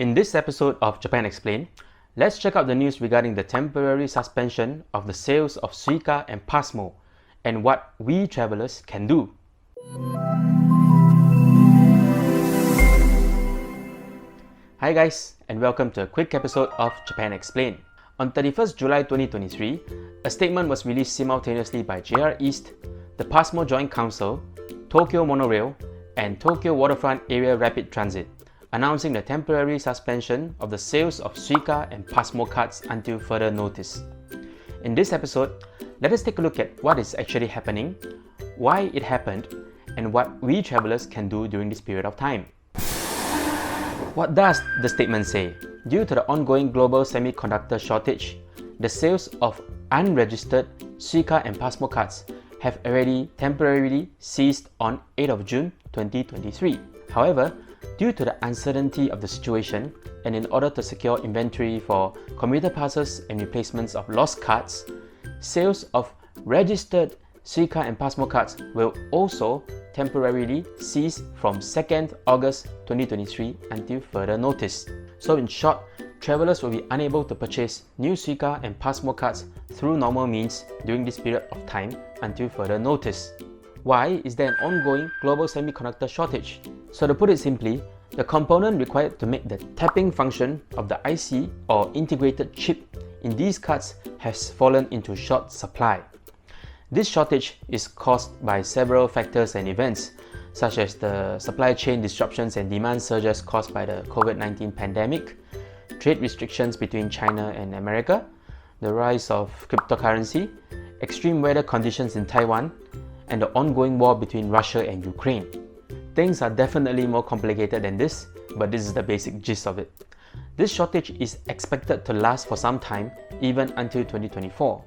In this episode of Japan Explained, let's check out the news regarding the temporary suspension of the sales of SUICA and PASMO and what we travelers can do. Hi guys, and welcome to a quick episode of Japan Explained. On 31st July 2023, a statement was released simultaneously by JR East, the PASMO Joint Council, Tokyo Monorail, and Tokyo Waterfront Area Rapid Transit, announcing the temporary suspension of the sales of SUICA and PASMO cards until further notice. In this episode, let us take a look at what is actually happening, why it happened, and what we travelers can do during this period of time. What does the statement say? Due to the ongoing global semiconductor shortage, the sales of unregistered SUICA and PASMO cards have already temporarily ceased on 8th of June 2023. However, due to the uncertainty of the situation and in order to secure inventory for commuter passes and replacements of lost cards, sales of registered SUICA and PASMO cards will also temporarily cease from 2nd August 2023 until further notice. So in short, travelers will be unable to purchase new SUICA and PASMO cards through normal means during this period of time until further notice. Why is there an ongoing global semiconductor shortage? So to put it simply, the component required to make the tapping function of the IC or integrated chip in these cards has fallen into short supply. This shortage is caused by several factors and events, such as the supply chain disruptions and demand surges caused by the COVID-19 pandemic, trade restrictions between China and America, the rise of cryptocurrency, extreme weather conditions in Taiwan, and the ongoing war between Russia and Ukraine. Things are definitely more complicated than this, but this is the basic gist of it. This shortage is expected to last for some time, even until 2024.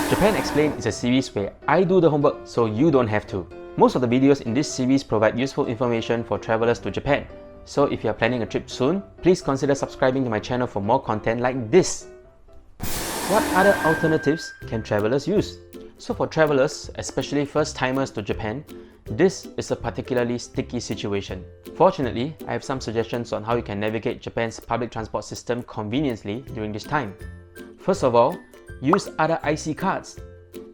Japan Explained is a series where I do the homework so you don't have to. Most of the videos in this series provide useful information for travelers to Japan. So if you are planning a trip soon, please consider subscribing to my channel for more content like this. What other alternatives can travelers use? So for travelers, especially first-timers to Japan, this is a particularly sticky situation. Fortunately, I have some suggestions on how you can navigate Japan's public transport system conveniently during this time. First of all, use other IC cards.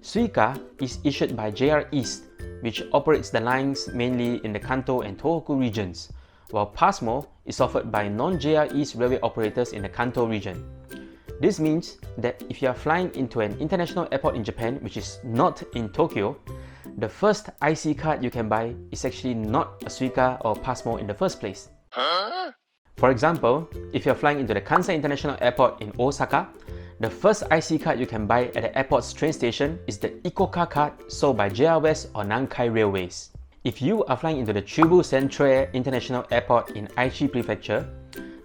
SUICA is issued by JR East, which operates the lines mainly in the Kanto and Tohoku regions, while PASMO is offered by non-JR East railway operators in the Kanto region. This means that if you are flying into an international airport in Japan which is not in Tokyo, the first IC card you can buy is actually not a SUICA or PASMO in the first place. For example, if you are flying into the Kansai International Airport in Osaka, the first IC card you can buy at the airport's train station is the ICOCA card sold by JR West or Nankai Railways. If you are flying into the Chubu Central International Airport in Aichi Prefecture,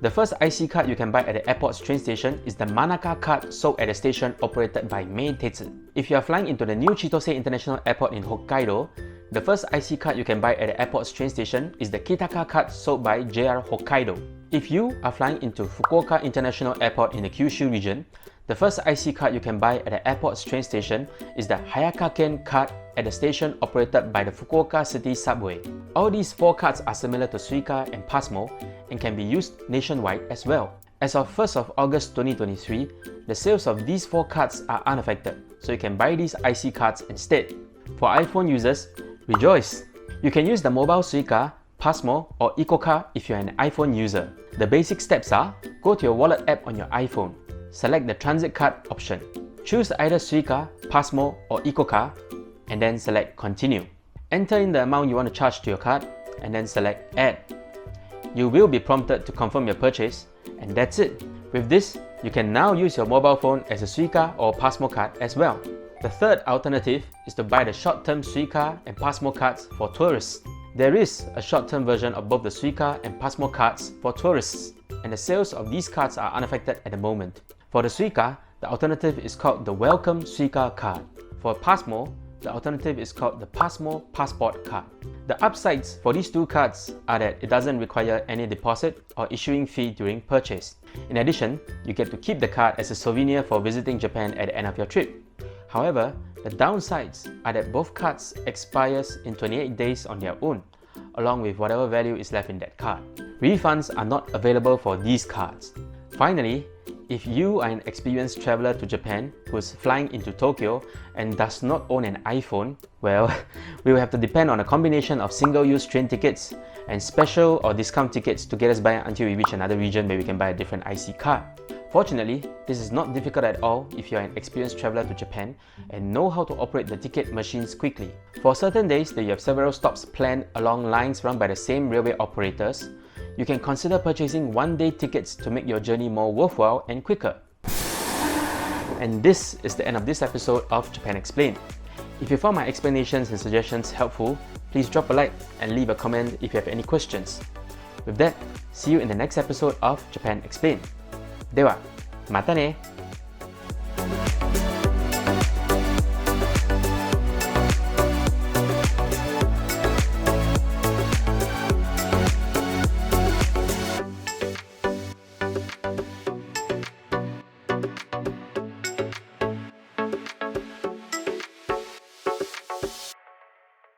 the first IC card you can buy at the airport's train station is the Manaka card sold at a station operated by Meitetsu. If you are flying into the new Chitose International Airport in Hokkaido, the first IC card you can buy at the airport's train station is the Kitaka card sold by JR Hokkaido. If you are flying into Fukuoka International Airport in the Kyushu region, the first IC card you can buy at the airport's train station is the Hayakaken card at the station operated by the Fukuoka City Subway. All these four cards are similar to SUICA and PASMO and can be used nationwide as well. As of 1st of August 2023, the sales of these four cards are unaffected, so you can buy these IC cards instead. For iPhone users, rejoice! You can use the mobile SUICA, PASMO or ICOCA if you're an iPhone user. The basic steps are, go to your wallet app on your iPhone. Select the transit card option. Choose either SUICA, PASMO or ICOCA and then select continue. Enter in the amount you want to charge to your card and then select add. You will be prompted to confirm your purchase and that's it. With this, you can now use your mobile phone as a SUICA or PASMO card as well. The third alternative is to buy the short-term SUICA and PASMO cards for tourists. There is a short-term version of both the SUICA and PASMO cards for tourists, and the sales of these cards are unaffected at the moment. For the SUICA, the alternative is called the Welcome SUICA card. For PASMO, the alternative is called the PASMO Passport card. The upsides for these two cards are that it doesn't require any deposit or issuing fee during purchase. In addition, you get to keep the card as a souvenir for visiting Japan at the end of your trip. However, the downsides are that both cards expires in 28 days on their own, along with whatever value is left in that card. Refunds are not available for these cards. Finally, if you are an experienced traveler to Japan who is flying into Tokyo and does not own an iPhone, well, we will have to depend on a combination of single-use train tickets and special or discount tickets to get us by until we reach another region where we can buy a different IC card. Fortunately, this is not difficult at all if you are an experienced traveler to Japan and know how to operate the ticket machines quickly. For certain days that you have several stops planned along lines run by the same railway operators, you can consider purchasing one-day tickets to make your journey more worthwhile and quicker. And this is the end of this episode of Japan Explained. If you found my explanations and suggestions helpful, please drop a like and leave a comment if you have any questions. With that, see you in the next episode of Japan Explained. では、またね!